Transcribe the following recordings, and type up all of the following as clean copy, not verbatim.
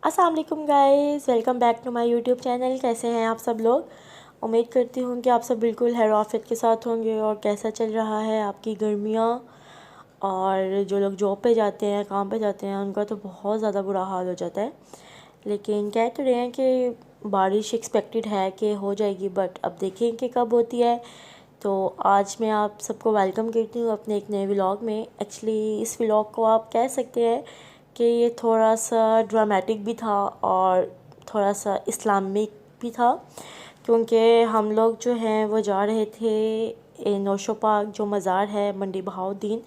अस्सलाम वालेकुम guys, welcome back to my YouTube channel. कैसे हैं आप सब लोग। उम्मीद करती हूँ कि आप सब बिल्कुल खैर आफियत के साथ होंगे। और कैसा चल रहा है आपकी गर्मियाँ। और जो लोग जॉब पे जाते हैं, काम पे जाते हैं, उनका तो बहुत ज़्यादा बुरा हाल हो जाता है। लेकिन कह तो रहे हैं कि बारिश एक्सपेक्टेड है कि हो जाएगी, बट अब देखें कि कब होती है। तो आज मैं आप सबको वेलकम करती हूँ अपने एक नए व्लॉग में। एक्चुअली इस व्लॉग को आप कह सकते हैं कि ये थोड़ा सा ड्रामेटिक भी था और थोड़ा सा इस्लामिक भी था, क्योंकि हम लोग जो हैं वो जा रहे थे नौशो पार्क, जो मज़ार है मंडी बहाउद्दीन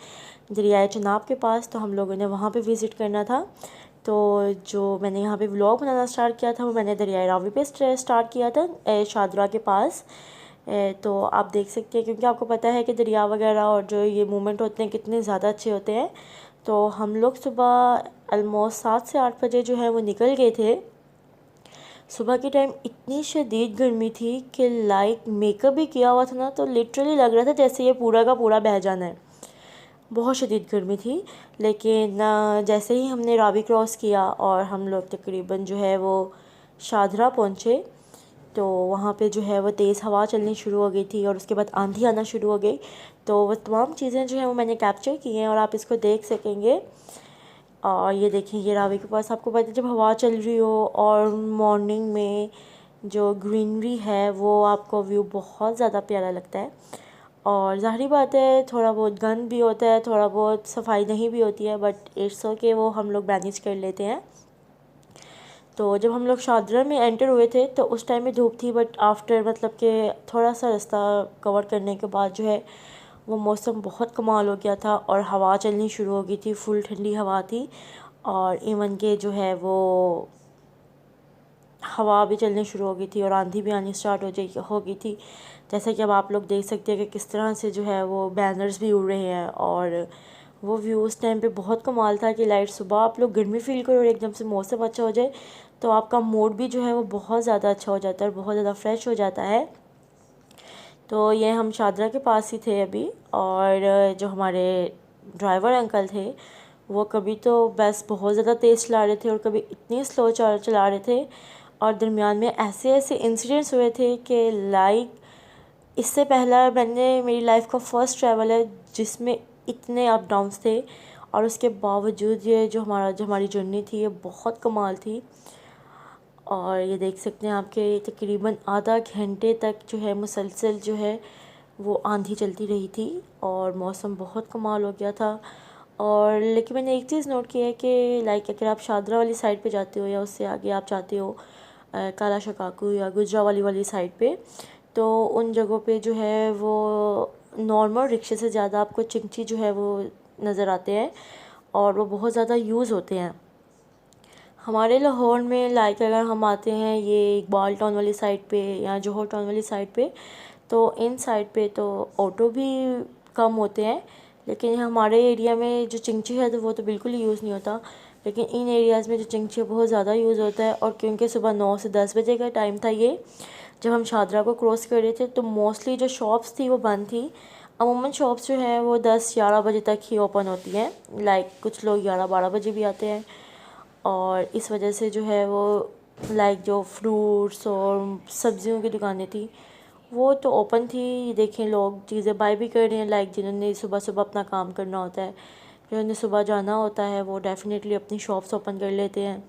दरियाए चनाब के पास। तो हम लोगों ने वहाँ पे विज़िट करना था। तो जो मैंने यहाँ पे व्लॉग बनाना स्टार्ट किया था वो मैंने दरियाए रावी पे स्टार्ट किया था, शादरा के पास। तो आप देख सकते हैं, क्योंकि आपको पता है कि दरिया वगैरह और जो ये मूवमेंट होते हैं कितने ज़्यादा अच्छे होते हैं। तो हम लोग सुबह ऑलमोस्ट 7 से 8 बजे जो है वो निकल गए थे। सुबह के टाइम इतनी शदीद गर्मी थी कि लाइक मेकअप भी किया हुआ था ना, तो लिटरली लग रहा था जैसे ये पूरा का पूरा बह जाना है। बहुत शदीद गर्मी थी। लेकिन जैसे ही हमने रावी क्रॉस किया और हम लोग तकरीबन जो है वो शादरा पहुँचे, तो वहाँ पे जो है वो तेज़ हवा चलनी शुरू हो गई थी और उसके बाद आंधी आना शुरू हो गई। तो वो तमाम चीज़ें जो हैं वो मैंने कैप्चर की हैं और आप इसको देख सकेंगे। और ये देखिए, ये रावी के पास आपको पता है जब हवा चल रही हो और मॉर्निंग में जो ग्रीनरी है वो आपको व्यू बहुत ज़्यादा प्यारा लगता है। और ज़ाहिरी बात है थोड़ा बहुत गंद भी होता है, थोड़ा बहुत सफाई नहीं भी होती है, बट इट्स ओके, वो हम लोग मैनेज कर लेते हैं। तो जब हम लोग शादरा में एंटर हुए थे तो उस टाइम में धूप थी, बट आफ्टर मतलब कि थोड़ा सा रास्ता कवर करने के बाद जो है वो मौसम बहुत कमाल हो गया था और हवा चलनी शुरू हो गई थी। फुल ठंडी हवा थी और इवन के जो है वो हवा भी चलनी शुरू हो गई थी और आंधी भी आनी स्टार्ट हो गई थी। जैसे कि अब आप लोग देख सकते हैं कि किस तरह से जो है वो बैनर्स भी उड़ रहे हैं। और वो व्यू उस टाइम पे बहुत कमाल था कि लाइट सुबह आप लोग गर्मी फील करो और एकदम से मौसम अच्छा हो जाए, तो आपका मूड भी जो है वो बहुत ज़्यादा अच्छा हो जाता है और बहुत ज़्यादा फ्रेश हो जाता है। तो ये हम शादरा के पास ही थे अभी। और जो हमारे ड्राइवर अंकल थे वो कभी तो बस बहुत ज़्यादा तेज़ चला रहे थे और कभी इतनी स्लो चला रहे थे। और दरमियान में ऐसे ऐसे इंसिडेंट्स हुए थे कि लाइक इससे पहला मैंने मेरी लाइफ का फ़र्स्ट ट्रैवल है जिसमें इतने अप डाउन्स थे। और उसके बावजूद ये जो हमारी जर्नी थी ये बहुत कमाल थी। और ये देख सकते हैं आपके तकरीबन आधा घंटे तक जो है मुसलसल जो है वो आंधी चलती रही थी और मौसम बहुत कमाल हो गया था। और लेकिन मैंने एक चीज़ नोट की है कि लाइक अगर आप शादरा वाली साइड पे जाते हो या उससे आगे आप जाते हो काला शकाकू या गुजरावाली वाली साइड पे, तो उन जगहों पे जो है वो नॉर्मल रिक्शे से ज़्यादा आपको चिंची जो है वो नज़र आते हैं और वो बहुत ज़्यादा यूज़ होते हैं। हमारे लाहौर में लाइक अगर हम आते हैं ये इकबाल टाउन वाली साइड पे या जोहर टाउन वाली साइड पे, तो इन साइड पे तो ऑटो भी कम होते हैं। लेकिन हमारे एरिया में जो चिंची है तो वो तो बिल्कुल ही यूज़ नहीं होता। लेकिन इन एरियाज़ में जो चिंची बहुत ज़्यादा यूज़ होता है। और क्योंकि सुबह 9 से 10 बजे का टाइम था ये, जब हम शादरा को क्रॉस कर रहे थे, तो मोस्टली जो शॉप्स थी वो बंद थी। अमूमन शॉप्स जो हैं वो 10-11 बजे तक ही ओपन होती हैं। लाइक कुछ लोग 11-12 बजे भी आते हैं। और इस वजह से जो है वो लाइक जो फ्रूट्स और सब्जियों की दुकानें थी वो तो ओपन थी। ये देखें लोग चीज़ें बाय भी कर रहे हैं, लाइक जिन्होंने सुबह सुबह अपना काम करना होता है, जिन्होंने सुबह जाना होता है वो डेफ़िनेटली अपनी शॉप्स ओपन कर लेते हैं।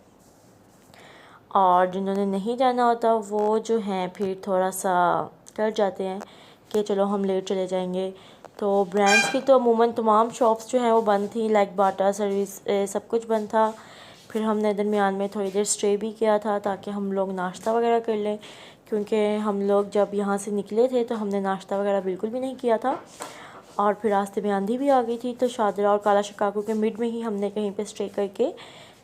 और जिन्होंने नहीं जाना होता वो जो हैं फिर थोड़ा सा कर जाते हैं कि चलो हम लेट चले जाएंगे। तो ब्रांड्स की तो अमूमन तमाम शॉप्स जो हैं वो बंद थी, लाइक बाटा सर्विस सब कुछ बंद था। फिर हमने दरमियान में थोड़ी देर स्टे भी किया था ताकि हम लोग नाश्ता वगैरह कर लें, क्योंकि हम लोग जब यहाँ से निकले थे तो हमने नाश्ता वगैरह बिल्कुल भी नहीं किया था। और फिर रास्ते में आंधी भी आ गई थी, तो शादरा और काला शिकागो के मिड में ही हमने कहीं पे स्टे करके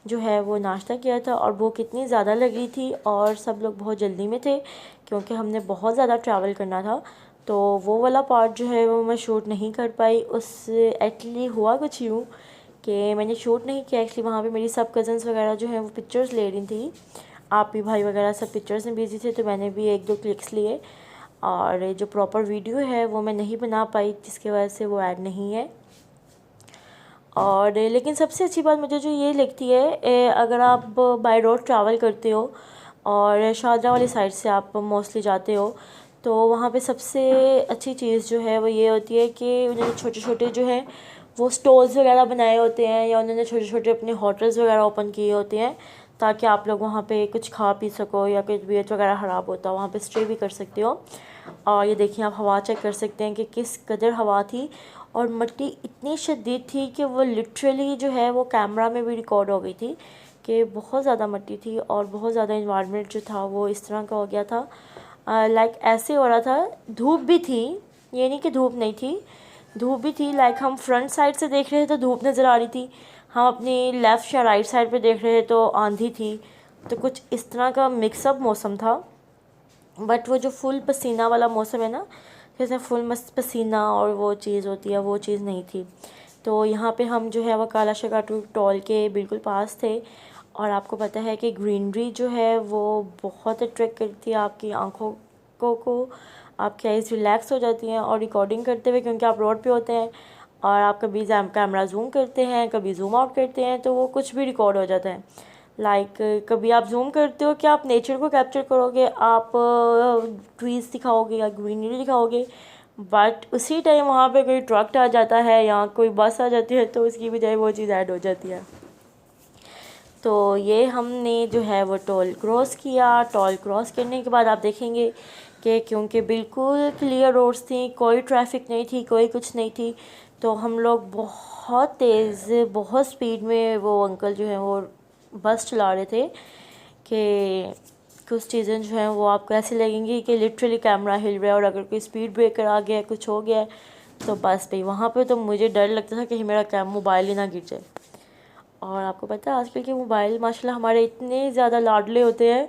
जो है वो नाश्ता किया था। और भूख इतनी ज़्यादा लगी थी और सब लोग बहुत जल्दी में थे क्योंकि हमने बहुत ज़्यादा ट्रैवल करना था। तो वो वाला पार्ट जो है वो मैं शूट नहीं कर पाई। उस एक्चुअली हुआ कुछ यूँ कि मैंने शूट नहीं किया। एक्चुअली वहाँ पे मेरी सब कज़न्स वगैरह जो हैं वो पिक्चर्स ले रही थी, आप भी भाई वगैरह सब पिक्चर्स में बिज़ी थे, तो मैंने भी 1-2 क्लिक्स लिए। और जो प्रॉपर वीडियो है वो मैं नहीं बना पाई जिसकी वजह से वो ऐड नहीं है। और लेकिन सबसे अच्छी बात मुझे जो ये लगती है, अगर आप बाय रोड ट्रैवल करते हो और शारजा वाली साइड से आप मोस्टली जाते हो, तो वहाँ पे सबसे अच्छी चीज़ जो है वो ये होती है कि उन्होंने छोटे छोटे जो है वो स्टॉल्स वगैरह बनाए होते हैं, या उन्होंने छोटे छोटे अपने होटल्स वगैरह ओपन किए होते हैं, ताकि आप लोग वहाँ पे कुछ खा पी सको, या कुछ तबीयत वगैरह ख़राब होता है वहाँ पे स्टे भी कर सकते हो। और ये देखिए, आप हवा चेक कर सकते हैं कि किस कदर हवा थी, और मिट्टी इतनी शदीद थी कि वो लिटरली जो है वो कैमरा में भी रिकॉर्ड हो गई थी कि बहुत ज़्यादा मिट्टी थी, और बहुत ज़्यादा इन्वायरमेंट जो था वो इस तरह का हो गया था। लाइक ऐसे हो रहा था, धूप भी थी, ये नहीं कि धूप नहीं थी, धूप भी थी। लाइक हम फ्रंट साइड से देख रहे थे तो धूप नज़र आ रही थी, हम अपनी लेफ़्ट या राइट साइड पे देख रहे थे तो आंधी थी। तो कुछ इस तरह का मिक्सअप मौसम था। बट वो जो फुल पसीना वाला मौसम है ना, जैसे फुल मस्त पसीना और वो चीज़ होती है, वो चीज़ नहीं थी। तो यहाँ पे हम जो है वो काला शकाटू टॉल के बिल्कुल पास थे, और आपको पता है कि ग्रीनरी जो है वो बहुत अट्रैक्ट करती है आपकी आँखों को आपकी आइज़ रिलैक्स हो जाती हैं। और रिकॉर्डिंग करते हुए, क्योंकि आप रोड पे होते हैं और आप कभी कैमरा जूम करते हैं, कभी जूम आउट करते हैं, तो वो कुछ भी रिकॉर्ड हो जाता है। लाइक कभी आप जूम करते हो कि आप नेचर को कैप्चर करोगे, आप ट्रीज़ दिखाओगे या ग्रीनरी दिखाओगे, बट उसी टाइम वहाँ पे कोई ट्रक आ जाता है या कोई बस आ जाती है, तो उसकी बजाय वो चीज़ ऐड हो जाती है। तो ये हमने जो है वो टोल क्रॉस किया। टोल क्रॉस करने के बाद आप देखेंगे कि क्योंकि बिल्कुल क्लियर रोड्स थी, कोई ट्रैफिक नहीं थी, कोई कुछ नहीं थी, तो हम लोग बहुत तेज़, बहुत स्पीड में, वो अंकल जो है वो बस चला रहे थे कि कुछ चीज़ें जो हैं वो आपको ऐसी लगेंगी कि लिटरली कैमरा हिल रहा है, और अगर कोई स्पीड ब्रेकर आ गया, कुछ हो गया तो बस पे वहाँ पे तो मुझे डर लगता था कि मेरा मोबाइल ही ना गिर जाए। और आपको पता है आजकल के मोबाइल माशाल्लाह हमारे इतने ज़्यादा लाडले होते हैं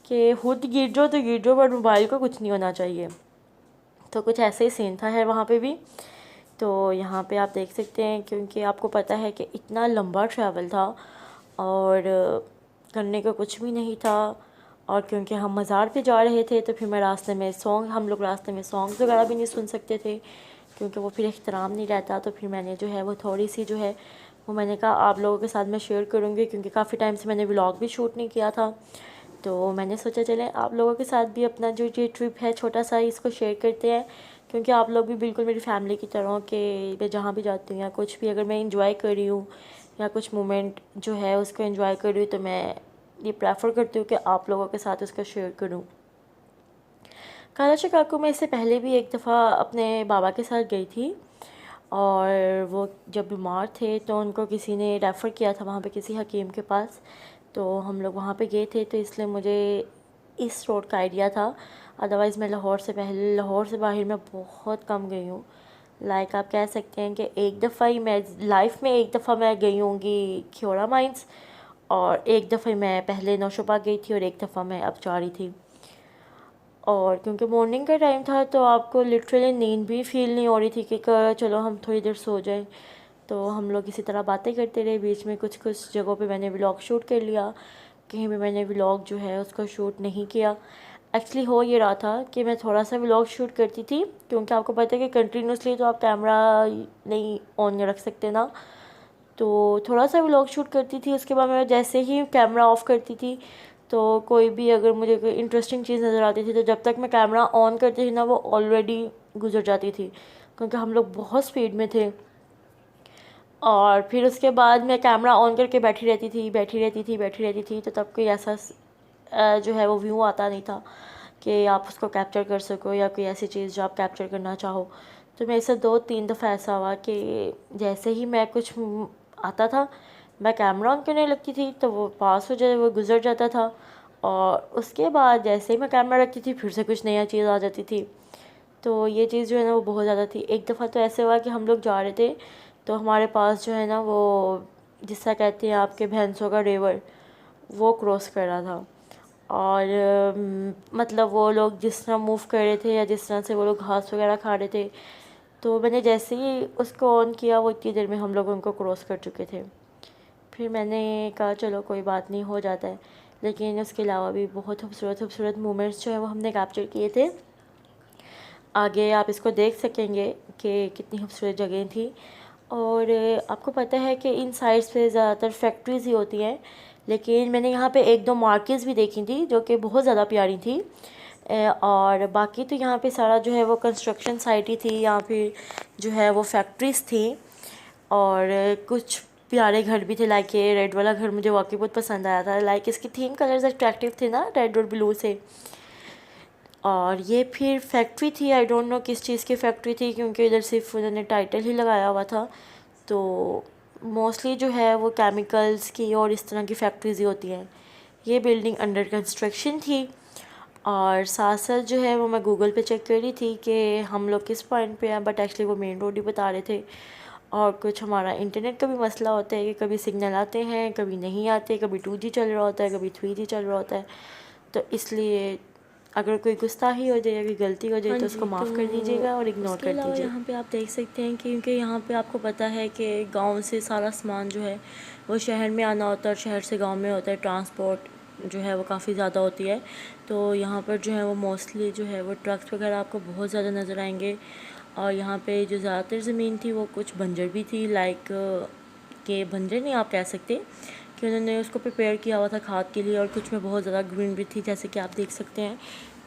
कि खुद गिर जाओ तो गिर जाओ, बट मोबाइल को कुछ नहीं होना चाहिए। तो कुछ ऐसे ही सीन था है वहाँ पे भी। तो यहाँ पे आप देख सकते हैं, क्योंकि आपको पता है कि इतना लंबा ट्रैवल था और करने को कुछ भी नहीं था, और क्योंकि हम मज़ार पे जा रहे थे तो फिर हम लोग रास्ते में सॉन्ग्स वगैरह भी नहीं सुन सकते थे, क्योंकि वो फिर एहतराम नहीं रहता। तो फिर मैंने जो है वो थोड़ी सी जो है वो मैंने कहा आप लोगों के साथ मैं शेयर करूँगी, क्योंकि काफ़ी टाइम से मैंने व्लॉग भी शूट नहीं किया था। तो मैंने सोचा चलें आप लोगों के साथ भी अपना जो ये ट्रिप है छोटा सा, इसको शेयर करते हैं, क्योंकि आप लोग भी बिल्कुल मेरी फैमिली की तरह हो कि मैं जहाँ भी जाती हूँ या कुछ भी अगर मैं इंजॉय कर रही हूँ या कुछ मोमेंट जो है उसको एंजॉय कर रही हूँ, तो मैं ये प्रेफर करती हूँ कि आप लोगों के साथ उसको शेयर करूँ। काला शिकागो में इससे पहले भी एक दफ़ा अपने बाबा के साथ गई थी, और वो जब बीमार थे तो उनको किसी ने रेफ़र किया था वहाँ पे किसी हकीम के पास, तो हम लोग वहाँ पे गए थे, तो इसलिए मुझे इस रोड का आइडिया था। अदरवाइज़ मैं लाहौर से बाहर मैं बहुत कम गई हूँ। लाइक आप कह सकते हैं कि एक दफ़ा ही मैं लाइफ में एक दफ़ा मैं गई होंगी ख्योरा माइंस, और एक दफ़ा मैं पहले नौशोबा गई थी, और एक दफ़ा मैं अब जा रही थी। और क्योंकि मॉर्निंग का टाइम था तो आपको लिटरली नींद भी फ़ील नहीं हो रही थी कि चलो हम थोड़ी देर सो जाएं। तो हम लोग इसी तरह बातें करते रहे, बीच में कुछ कुछ जगहों पे मैंने व्लॉग शूट कर लिया, कहीं भी मैंने व्लॉग जो है उसको शूट नहीं किया। एक्चुअली हो ये रहा था कि मैं थोड़ा सा व्लॉग शूट करती थी, क्योंकि आपको पता है कि कंटिन्यूसली तो आप कैमरा नहीं ऑन रख सकते ना, तो थोड़ा सा व्लॉग शूट करती थी। उसके बाद मैं जैसे ही कैमरा ऑफ़ करती थी, तो कोई भी अगर मुझे कोई इंटरेस्टिंग चीज़ नज़र आती थी, तो जब तक मैं कैमरा ऑन करती थी ना वो ऑलरेडी गुजर जाती थी, क्योंकि हम लोग बहुत स्पीड में थे। और फिर उसके बाद मैं कैमरा ऑन करके बैठी रहती थी, तो तब कोई ऐसा जो है वो व्यू आता नहीं था कि आप उसको कैप्चर कर सको, या कोई ऐसी चीज़ जो आप कैप्चर करना चाहो। तो मेरे साथ 2-3 दफ़ा ऐसा हुआ कि जैसे ही मैं कुछ आता था, मैं कैमरा ऑन करने लगती थी तो वो पास हो जाए, वो गुजर जाता था, और उसके बाद जैसे ही मैं कैमरा रखती थी फिर से कुछ नया चीज़ आ जाती थी। तो ये चीज़ जो है ना वो बहुत ज़्यादा थी। एक दफ़ा तो ऐसे हुआ कि हम लोग जा रहे थे, तो हमारे पास जो है ना वो जिसका कहते हैं आपके भैंसों का रिवर, वो क्रॉस कर रहा था। और मतलब वो लोग जिस तरह मूव कर रहे थे या जिस तरह से वो लोग घास वगैरह खा रहे थे, तो मैंने जैसे ही उसको ऑन किया वो इतनी देर में हम लोग उनको क्रॉस कर चुके थे। फिर मैंने कहा चलो कोई बात नहीं, हो जाता है। लेकिन उसके अलावा भी बहुत खूबसूरत मोमेंट्स जो है वो हमने कैप्चर किए थे। आगे आप इसको देख सकेंगे कि कितनी खूबसूरत जगह थी। और आपको पता है कि इन साइड्स पे ज़्यादातर फैक्ट्रीज़ ही होती हैं, लेकिन मैंने यहाँ पे एक दो मार्केट्स भी देखी थी जो कि बहुत ज़्यादा प्यारी थी। और बाकी तो यहाँ पे सारा जो है वो कंस्ट्रक्शन साइट ही थी, यहाँ पे जो है वो फैक्ट्रीज़ थी। और कुछ प्यारे घर भी थे, लाइक ये रेड वाला घर मुझे वाकई बहुत पसंद आया था, लाइक इसके थीम कलर्स अट्रैक्टिव थे ना, रेड और ब्लू से। और ये फिर फैक्ट्री थी, आई डोंट नो किस चीज़ की फैक्ट्री थी, क्योंकि इधर सिर्फ उन्होंने टाइटल ही लगाया हुआ था। तो मोस्टली जो है वो केमिकल्स की और इस तरह की फैक्ट्रीज ही होती हैं। ये बिल्डिंग अंडर कंस्ट्रक्शन थी। और साथ साथ जो है वो मैं गूगल पे चेक कर रही थी कि हम लोग किस पॉइंट पे हैं, बट एक्चुअली वो मेन रोड ही बता रहे थे। और कुछ हमारा इंटरनेट का भी मसला होता है कि कभी सिग्नल आते हैं, कभी नहीं आते, कभी 2G चल रहा होता है, कभी 3G चल रहा होता है। तो इसलिए अगर कोई गुस्ताखी हो जाए या कोई गलती हो जाए तो उसको माफ़ कर दीजिएगा और इग्नोर कर दीजिए। यहाँ पे आप देख सकते हैं क्योंकि यहाँ पे आपको पता है कि गांव से सारा सामान जो है वो शहर में आना होता है और शहर से गांव में होता है, ट्रांसपोर्ट जो है वो काफ़ी ज़्यादा होती है। तो यहाँ पर जो है वो मोस्टली जो है वो ट्रक्स वगैरह आपको बहुत ज़्यादा नज़र आएंगे। और यहाँ पे जो ज़्यादातर ज़मीन थी वो कुछ बंजर भी थी, लाइक के बंजर नहीं आप कह सकते कि उन्होंने उसको प्रिपेयर किया हुआ था खाद के लिए। और कुछ में बहुत ज़्यादा ग्रीनरी थी, जैसे कि आप देख सकते हैं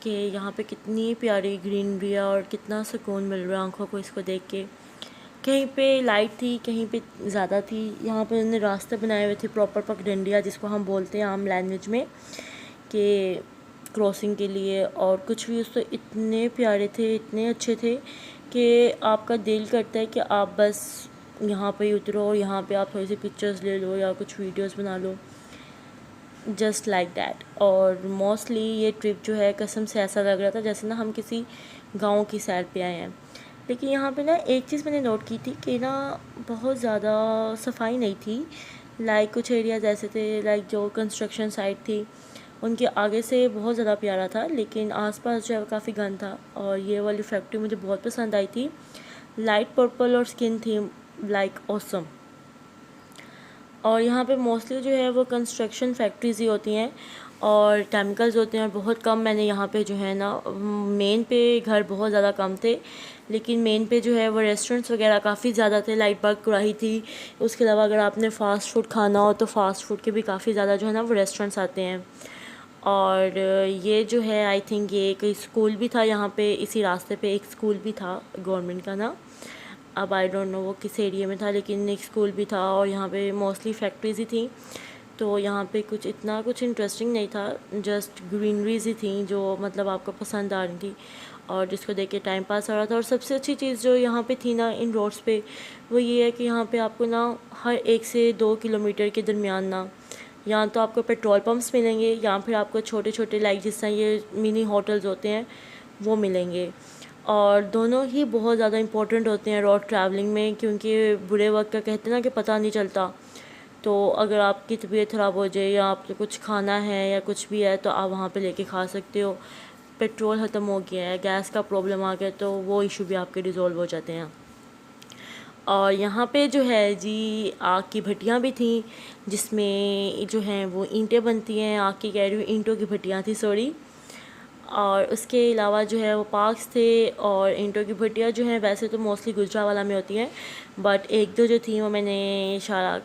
कि यहाँ पे कितनी प्यारी ग्रीनरी है और कितना सुकून मिल रहा है आँखों को इसको देख के। कहीं पे लाइट थी, कहीं पे ज़्यादा थी। यहाँ पे उन्होंने रास्ते बनाए हुए थे प्रॉपर पगडंडिया, जिसको हम बोलते हैं आम लैंग्वेज में, कि क्रॉसिंग के लिए। और कुछ भी उसको इतने प्यारे थे, इतने अच्छे थे कि आपका दिल करता है कि आप बस यहाँ पे ही उतरो और यहाँ पे आप थोड़ी सी पिक्चर्स ले लो या कुछ वीडियोस बना लो, जस्ट लाइक दैट। और मोस्टली ये ट्रिप जो है कसम से ऐसा लग रहा था जैसे ना हम किसी गांव की सैर पे आए हैं। लेकिन यहाँ पे ना एक चीज़ मैंने नोट की थी कि ना बहुत ज़्यादा सफाई नहीं थी, लाइक कुछ एरियाज ऐसे थे, लाइक जो कंस्ट्रक्शन साइट थी उनके आगे से बहुत ज़्यादा प्यारा था, लेकिन आसपास जो है काफ़ी गंद था। और ये वाली फैक्ट्री मुझे बहुत पसंद आई थी, लाइट पर्पल और स्किन थीम, लाइक ऑसम। और यहाँ पे मोस्टली जो है वो कंस्ट्रक्शन फैक्ट्रीज़ ही होती हैं और केमिकल्स होते हैं। बहुत कम मैंने यहाँ पे जो है ना, मेन पे घर बहुत ज़्यादा कम थे, लेकिन मेन पे जो है वो रेस्टोरेंट्स वगैरह काफ़ी ज़्यादा थे, लाइट बाग कुराही थी। उसके अलावा अगर आपने फ़ास्ट फूड खाना हो तो फ़ास्ट फूड के भी काफ़ी ज़्यादा जो है ना वो रेस्टोरेंट्स आते हैं। और ये जो है आई थिंक ये कोई स्कूल भी था यहाँ पे, इसी रास्ते पे एक स्कूल भी था गवर्नमेंट का ना, अब आई डोंट नो वो किस एरिया में था, लेकिन एक स्कूल भी था। और यहाँ पे मोस्टली फैक्ट्रीज़ ही थी, तो यहाँ पे कुछ इतना कुछ इंटरेस्टिंग नहीं था, जस्ट ग्रीनरीज ही थी जो मतलब आपको पसंद आ रही थी और जिसको देख के टाइम पास हो रहा था। और सबसे अच्छी चीज़ जो यहाँ पे थी ना इन रोड्स पे, वो ये है कि यहाँ पे आपको ना हर 1 से 2 किलोमीटर के दरमियान ना या तो आपको पेट्रोल पम्प्स मिलेंगे या फिर आपको छोटे छोटे लाइक जिस तरह ये मिनी होटल्स होते हैं वो मिलेंगे। और दोनों ही बहुत ज़्यादा इम्पोर्टेंट होते हैं रोड ट्रैवलिंग में, क्योंकि बुरे वक्त का कहते हैं ना कि पता नहीं चलता। तो अगर आपकी तबीयत ख़राब हो जाए या आपको कुछ खाना है या कुछ भी है तो आप वहाँ पे लेके खा सकते हो। पेट्रोल ख़त्म हो गया है, गैस का प्रॉब्लम आ गया तो वो इशू भी आपके रिज़ॉल्व हो जाते हैं। और यहाँ पे जो है जी आग की भट्टियाँ भी थी, जिसमें जो हैं वो ईंटें बनती हैं, आग की कह रही हूँ, ईंटों की भट्टियाँ थी सॉरी। और उसके अलावा जो है वो पार्क्स थे। और ईंटों की भट्टियाँ जो हैं वैसे तो मोस्टली गुजरावाला में होती हैं, बट एक दो जो थी वो मैंने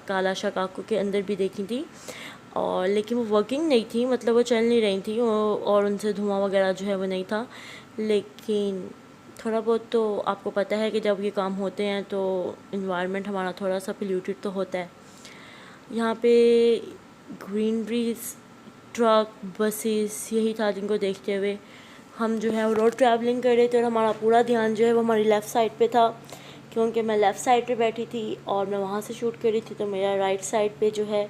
काला शाह काकू के अंदर भी देखी थी। और लेकिन वो वर्किंग नहीं थी, मतलब वो चल नहीं रही थी और उनसे धुआं वगैरह जो है वो नहीं था। लेकिन थोड़ा बहुत तो आपको पता है कि जब ये काम होते हैं तो इन्वायरमेंट हमारा थोड़ा सा पोल्यूटेड तो होता है। यहाँ पे ग्रीनरीज, ट्रक, बसेस यही था जिनको देखते हुए हम जो है वो रोड ट्रैवलिंग कर रहे थे। और हमारा पूरा ध्यान जो है वो हमारी लेफ़्ट साइड पे था, क्योंकि मैं लेफ़्ट साइड पे बैठी थी और मैं वहाँ से शूट कर रही थी। तो मेरा राइट साइड पे जो है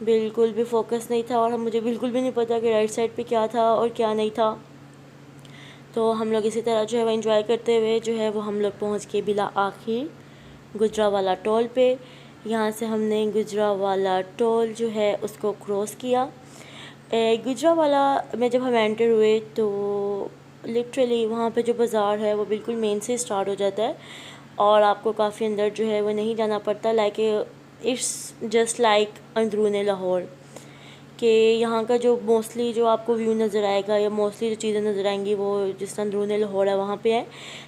बिल्कुल भी फोकस नहीं था और मुझे बिल्कुल भी नहीं पता कि राइट साइड पे क्या था और क्या नहीं था। तो हम लोग इसी तरह जो है वो एंजॉय करते हुए जो है वो हम लोग पहुँच के बिला आखिर गुजरावाला टोल पे। यहाँ से हमने गुजरावाला टोल जो है उसको क्रॉस किया। गुजरावाला में जब हम एंटर हुए तो लिटरली वहाँ पे जो बाज़ार है वो बिल्कुल मेन से स्टार्ट हो जाता है और आपको काफ़ी अंदर जो है वो नहीं जाना पड़ता, लाइक इट्स जस्ट लाइक अंदरून लाहौर। कि यहाँ का जो मोस्टली जो आपको व्यू नज़र आएगा या मोस्टली जो चीज़ें नज़र आएंगी वो जिस तरह अंदरूनी लाहौर है वहाँ पे है।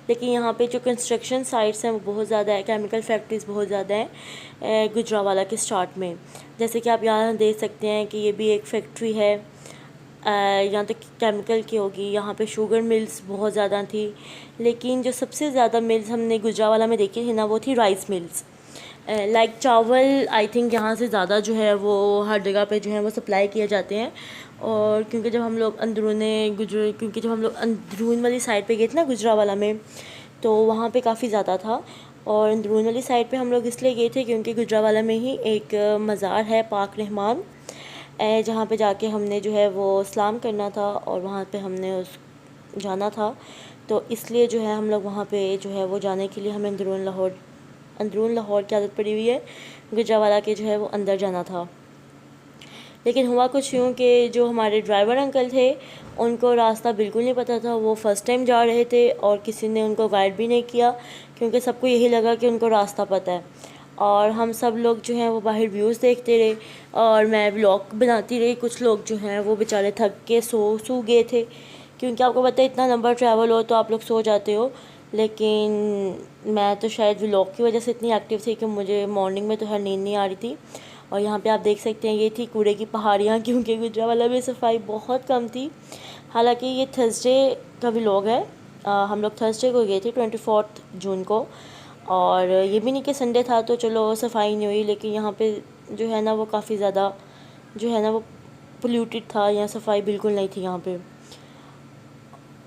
लेकिन यहाँ पे जो कंस्ट्रक्शन साइट्स हैं वो बहुत ज़्यादा है, केमिकल फैक्ट्रीज़ बहुत ज़्यादा हैं गुजरावाला के स्टार्ट में। जैसे कि आप यहाँ देख सकते हैं कि ये भी एक फैक्ट्री है, यहाँ तक केमिकल की होगी। यहाँ पे शुगर मिल्स बहुत ज़्यादा थी, लेकिन जो सबसे ज़्यादा मिल्स हमने गुजरावाला में देखी थी ना वो थी राइस मिल्स। लाइक चावल आई थिंक यहाँ से ज़्यादा जो है वो हर जगह पे जो है वो सप्लाई किए जाते हैं। और क्योंकि जब हम लोग अंदरून वाली साइड पे गए थे ना गुजरावाला में, तो वहाँ पे काफ़ी ज़्यादा था। और अंदरून वाली साइड पे हम लोग इसलिए गए थे क्योंकि गुजरावाला में ही एक मज़ार है पाक रहमान, जहाँ पे जाके हमने जो है वो इस्लाम करना था और वहाँ पे हमने जाना था। तो इसलिए जो है हम लोग वहाँ पे जो है वो जाने के लिए हमें अंदरून लाहौर की आदत पड़ी हुई है, गुजरावाला के जो है वो अंदर जाना था। लेकिन हुआ कुछ यूँ कि जो हमारे ड्राइवर अंकल थे उनको रास्ता बिल्कुल नहीं पता था। वो फ़र्स्ट टाइम जा रहे थे और किसी ने उनको गाइड भी नहीं किया, क्योंकि सबको यही लगा कि उनको रास्ता पता है। और हम सब लोग जो हैं वो बाहर व्यूज़ देखते रहे और मैं व्लॉग बनाती रही। कुछ लोग जो हैं वो बेचारे थक के सो गए थे, क्योंकि आपको पता है इतना लंबा ट्रैवल हो तो आप लोग सो जाते हो। लेकिन मैं तो शायद व्लॉग की वजह से इतनी एक्टिव थी कि मुझे मॉर्निंग में तो हर नींद नहीं आ रही थी। और यहाँ पे आप देख सकते हैं ये थी कूड़े की पहाड़ियाँ, क्योंकि गुजरावाला में सफाई बहुत कम थी। हालांकि ये थर्सडे का व्लॉग है, हम लोग थर्सडे को गए थे 24 जून को। और ये भी नहीं कि संडे था तो चलो सफाई नहीं हुई, लेकिन यहाँ पे जो है ना वो काफ़ी ज़्यादा जो है ना वो पोल्यूटेड था, यहाँ सफाई बिल्कुल नहीं थी यहाँ पे।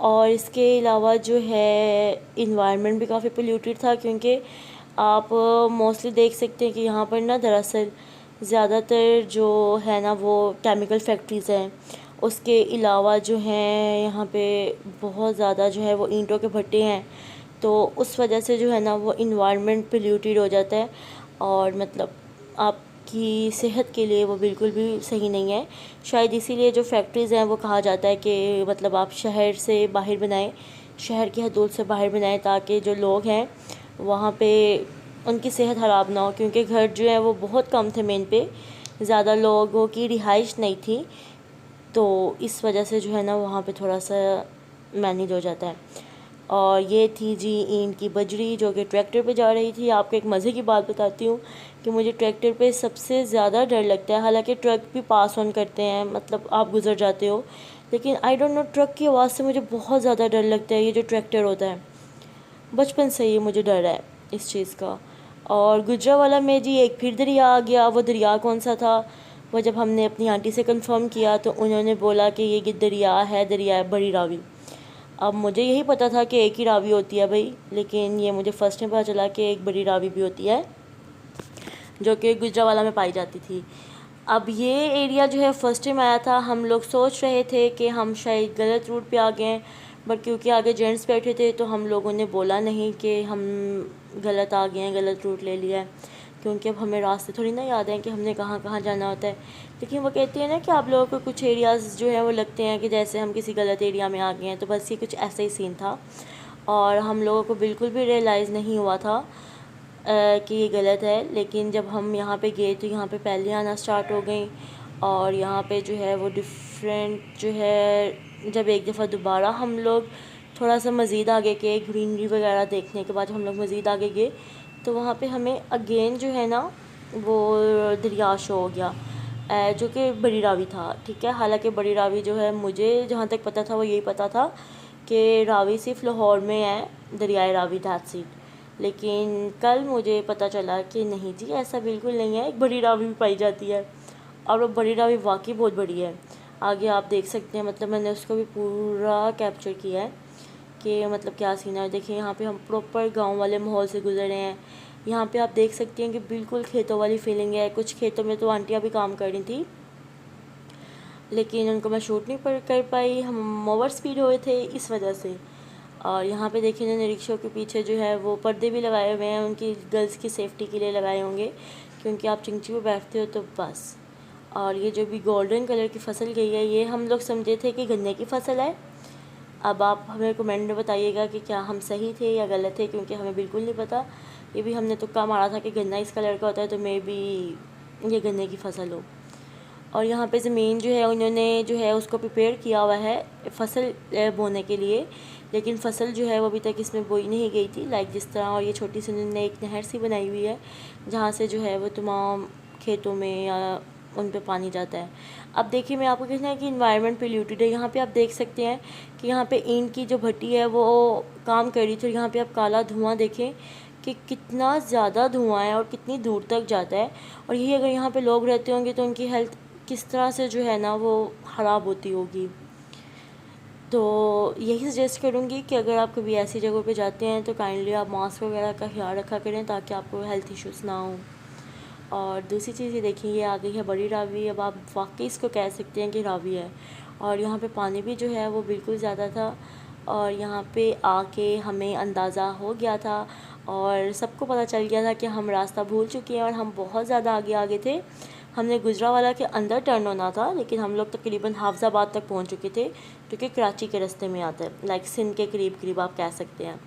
और इसके अलावा जो है इन्वायरमेंट भी काफ़ी पोल्यूटेड था, क्योंकि आप मोस्टली देख सकते हैं कि यहाँ पर ना दरअसल ज़्यादातर जो है ना वो केमिकल फैक्ट्रीज़ हैं। उसके अलावा जो हैं यहाँ पे बहुत ज़्यादा जो है वो ईंटों के भट्टे हैं, तो उस वजह से जो है ना वो इन्वायरमेंट पोल्यूटेड हो जाता है और मतलब आपकी सेहत के लिए वो बिल्कुल भी सही नहीं है। शायद इसीलिए जो फैक्ट्रीज़ हैं वो कहा जाता है कि मतलब आप शहर से बाहर बनाएं, शहर की हदूद से बाहर बनाएं, ताकि जो लोग हैं वहाँ पे उनकी सेहत ख़राब ना हो। क्योंकि घर जो है वो बहुत कम थे मेन पे, ज़्यादा लोगों की रिहाइश नहीं थी, तो इस वजह से जो है ना वहाँ पे थोड़ा सा मैनेज हो जाता है। और ये थी जी ईंट की बजरी जो कि ट्रैक्टर पे जा रही थी। आपको एक मज़े की बात बताती हूँ कि मुझे ट्रैक्टर पे सबसे ज़्यादा डर लगता है। हालांकि ट्रक भी पास ऑन करते हैं, मतलब आप गुज़र जाते हो, लेकिन आई डोंट नो ट्रक की आवाज़ से मुझे बहुत ज़्यादा डर लगता है। ये जो ट्रैक्टर होता है, बचपन से ही मुझे डर है इस चीज़ का। और गुजरावाला में जी एक फिर दरिया आ गया। वो दरिया कौन सा था, वो जब हमने अपनी आंटी से कंफर्म किया तो उन्होंने बोला कि ये दरिया है बड़ी रावी। अब मुझे यही पता था कि एक ही रावी होती है भाई, लेकिन ये मुझे फ़र्स्ट में पता चला कि एक बड़ी रावी भी होती है जो कि गुजरावाला में पाई जाती थी। अब ये एरिया जो है फ़र्स्ट टाइम आया था, हम लोग सोच रहे थे कि हम शायद गलत रूट पे आ गए हैं, बट क्योंकि आगे जेंट्स बैठे थे तो हम लोगों ने बोला नहीं कि हम गलत आ गए हैं, गलत रूट ले लिया है, क्योंकि अब हमें रास्ते थोड़ी ना याद हैं कि हमने कहाँ कहाँ जाना होता है। लेकिन वो कहते हैं ना कि आप लोगों को कुछ एरियाज़ जो है वो लगते हैं कि जैसे हम किसी गलत एरिया में आ गए हैं, तो बस ये कुछ ऐसा ही सीन था। और हम लोगों को बिल्कुल भी रियलाइज़ नहीं हुआ था कि ये गलत है। लेकिन जब हम यहाँ पे गए तो यहाँ पे पहले आना स्टार्ट हो गई, और यहाँ पे जो है वो डिफरेंट जो है, जब एक दफ़ा दोबारा हम लोग थोड़ा सा मज़ीद आगे गए, ग्रीनरी वगैरह देखने के बाद हम लोग मज़ीद आगे गए, तो वहाँ पे हमें अगेन जो है ना वो दरिया शो हो गया, जो कि बड़ी रावी था। ठीक है, हालांकि बड़ी रावी जो है मुझे जहाँ तक पता था वो यही पता था कि रावी सिर्फ लाहौर में है, दरियाए रावी, दैट्स इट। लेकिन कल मुझे पता चला कि नहीं जी, ऐसा बिल्कुल नहीं है, एक बड़ी रावी भी पाई जाती है, और वो बड़ी रावी वाकई बहुत बड़ी है। आगे आप देख सकते हैं, मतलब मैंने उसको भी पूरा कैप्चर किया है कि मतलब क्या सीन है। देखिए यहाँ पे हम प्रॉपर गांव वाले माहौल से गुजरे हैं। यहाँ पे आप देख सकते हैं कि बिल्कुल खेतों वाली फीलिंग है। कुछ खेतों में तो आंटियाँ भी काम कर रही थी, लेकिन उनको मैं शूट नहीं कर पाई, हम ओवर स्पीड हुए थे इस वजह से। और यहाँ पे देखिए इन्होंने रिक्शों के पीछे जो है वो पर्दे भी लगाए हुए हैं, उनकी गर्ल्स की सेफ्टी के लिए लगाए होंगे, क्योंकि आप चिंची पे बैठते हो तो बस। और ये जो भी गोल्डन कलर की फसल गई है, ये हम लोग समझे थे कि गन्ने की फसल है। अब आप हमें कमेंट में बताइएगा कि क्या हम सही थे या गलत थे, क्योंकि हमें बिल्कुल नहीं पता। ये भी हमने तुक्का मारा था कि गन्ना इस कलर का होता है, तो मे बी ये गन्ने की फसल हो। और यहाँ पे ज़मीन जो है उन्होंने जो है उसको प्रिपेयर किया हुआ है फसल बोने के लिए, लेकिन फसल जो है वो अभी तक इसमें बोई नहीं गई थी लाइक जिस तरह। और ये छोटी सी उन्होंने एक नहर सी बनाई हुई है जहाँ से जो है वो तमाम खेतों में या उन पे पानी जाता है। अब देखिए मैं आपको कहना है कि इन्वायरमेंट पोल्यूटेड है। यहाँ पे आप देख सकते हैं कि यहाँ पे ईंट की जो भट्टी है वो काम कर रही थी, और यहाँ पे आप काला धुआं देखें कि कितना ज़्यादा धुआं है और कितनी दूर तक जाता है। और यही अगर यहाँ पे लोग रहते होंगे तो उनकी हेल्थ किस तरह से जो है ना वो ख़राब होती होगी। तो यही सजेस्ट करूँगी कि अगर आप कभी ऐसी जगहों पे जाते हैं तो काइंडली आप मास्क वगैरह का ख्याल रखा करें ताकि आपको हेल्थ इश्यूज़ ना हो। और दूसरी चीज़ ये देखिए, ये आ गई है बड़ी रावी। अब आप वाकई इसको कह सकते हैं कि रावी है। और यहाँ पे पानी भी जो है वो बिल्कुल ज़्यादा था, और यहाँ पे आके हमें अंदाज़ा हो गया था और सबको पता चल गया था कि हम रास्ता भूल चुके हैं और हम बहुत ज़्यादा आगे आगे थे। हमने गुजरावाला के अंदर टर्न होना था, लेकिन हम लोग तकरीबन हाफजाबाद तक पहुँच चुके थे जो कि कराची के रास्ते में आता है, लाइक सिंध के करीब करीब आप कह सकते हैं।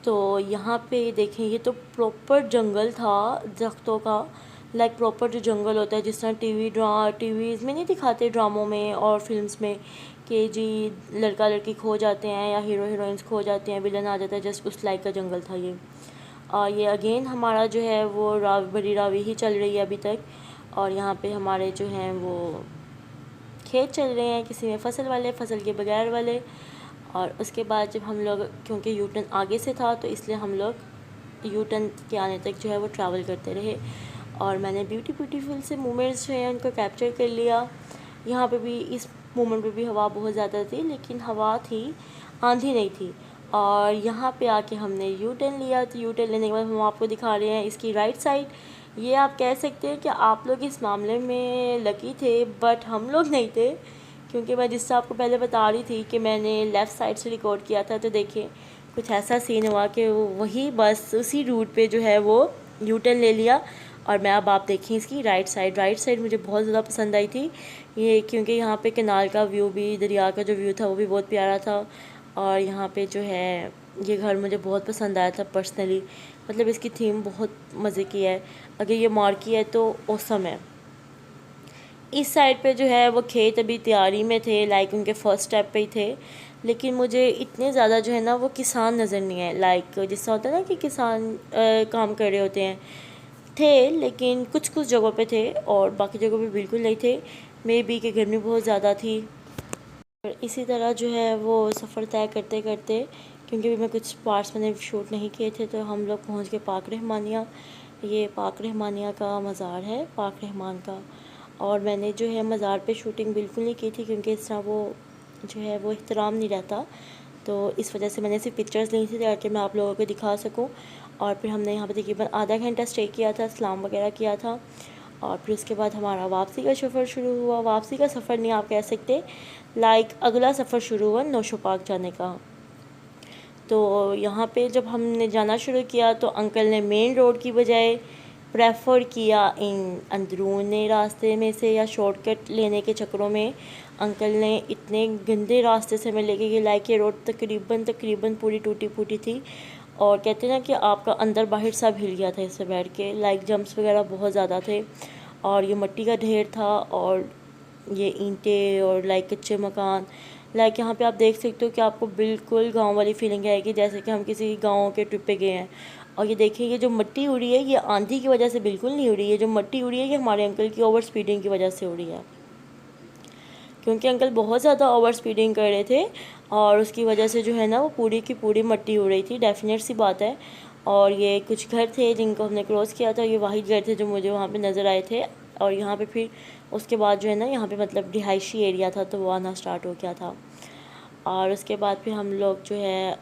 तो यहाँ पे देखें ये तो प्रॉपर जंगल था दरख्तों का, लाइक प्रॉपर जो जंगल होता है जिस तरह टीवीज़ में नहीं दिखाते, ड्रामों में और फिल्म्स में कि जी लड़का लड़की खो जाते हैं या हीरो हीरोइंस खो जाते हैं, विलन आ जाता है, जस्ट उस लाइक का जंगल था ये। और ये अगेन हमारा जो है वो बड़ी रावी ही चल रही है अभी तक। और यहाँ पे हमारे जो हैं वो खेत चल रहे हैं, किसी में फसल वाले, फसल के बगैर वाले। और उसके बाद जब हम लोग, क्योंकि यू टर्न आगे से था तो इसलिए हम लोग यू टर्न के आने तक जो है वो ट्रैवल करते रहे। और मैंने ब्यूटीफुल से मोमेंट्स जो हैं उनको कैप्चर कर लिया। यहाँ पे भी इस मोमेंट पे भी हवा बहुत ज़्यादा थी, लेकिन हवा थी, आंधी नहीं थी। और यहाँ पे आके हमने यू टर्न लिया, तो यू टर्न लेने के बाद हम आपको दिखा रहे हैं इसकी राइट साइड। ये आप कह सकते हैं कि आप लोग इस मामले में लकी थे, बट हम लोग नहीं थे, क्योंकि मैं जिससे आपको पहले बता रही थी कि मैंने लेफ़्ट साइड से रिकॉर्ड किया था। तो देखिए कुछ ऐसा सीन हुआ कि वही बस उसी रूट पे जो है वो यू टर्न ले लिया। और मैं अब आप देखें इसकी राइट साइड मुझे बहुत ज़्यादा पसंद आई थी ये, क्योंकि यहाँ पे कनाल का व्यू भी, दरिया का जो व्यू था वो भी बहुत प्यारा था। और यहाँ पे जो है ये घर मुझे बहुत पसंद आया था पर्सनली, मतलब इसकी थीम बहुत मज़े की है। अगर ये मार्की है तो औसम है। इस साइड पे जो है वो खेत अभी तैयारी में थे, लाइक उनके फर्स्ट स्टेप पे ही थे, लेकिन मुझे इतने ज़्यादा जो है ना वो किसान नज़र नहीं है। लाइक जिससे होता है ना कि किसान काम कर रहे होते हैं, थे लेकिन कुछ कुछ जगहों पे थे और बाकी जगहों पे बिल्कुल नहीं थे। मे बी कि गर्मी बहुत ज़्यादा थी। और इसी तरह जो है वो सफ़र तय करते करते, क्योंकि भी मैं कुछ पार्ट्स मैंने शूट नहीं किए थे, तो हम लोग पहुंच गए पाक रहमानिया। ये पाक रहमानिया का मज़ार है, पाक रहमान का। और मैंने जो है मज़ार पे शूटिंग बिल्कुल नहीं की थी, क्योंकि इस तरह वो जो है वो एहतराम नहीं रहता, तो इस वजह से मैंने सिर्फ पिक्चर्स ली थी ताकि मैं आप लोगों को दिखा सकूं। और फिर हमने यहाँ पे तकरीबन आधा घंटा स्टे किया था, सलाम वगैरह किया था। और फिर उसके बाद हमारा वापसी का सफ़र शुरू हुआ। वापसी का सफ़र नहीं आप कह सकते, लाइक अगला सफ़र शुरू हुआ नौशो पार्क जाने का। तो यहाँ पे जब हमने जाना शुरू किया तो अंकल ने मेन रोड की बजाय प्रेफर किया इन अंदरूनी रास्ते में से, या शॉर्टकट लेने के चक्करों में अंकल ने इतने गंदे रास्ते से हमें लेके गए, लाइक ये रोड तकरीबन पूरी टूटी फूटी थी। और कहते हैं ना कि आपका अंदर बाहर सब हिल गया था इससे बैठ के, लाइक जंप्स वगैरह बहुत ज़्यादा थे। और ये मिट्टी का ढेर था और ये ईंटें और लाइक कच्चे मकान। लाइक यहाँ पे आप देख सकते हो कि आपको बिल्कुल गांव वाली फीलिंग आएगी, जैसे कि हम किसी गांव के ट्रिप पे गए हैं। और ये देखिए ये जो मिट्टी उड़ी है ये आंधी की वजह से बिल्कुल नहीं उड़ी है, जो मिट्टी उड़ी है ये हमारे अंकल की ओवर स्पीडिंग की वजह से उड़ी है, क्योंकि अंकल बहुत ज़्यादा ओवर स्पीडिंग कर रहे थे और उसकी वजह से जो है ना वो पूरी की पूरी मिट्टी उड़ रही थी, डेफिनेट सी बात है। और ये कुछ घर थे जिनको हमने क्रॉस किया था, ये वही घर थे जो मुझे वहाँ पे नज़र आए थे। और यहाँ पे फिर उसके बाद जो है ना यहाँ पे मतलब रिहायशी एरिया था, तो वो आना स्टार्ट हो गया था। और उसके बाद फिर हम लोग जो है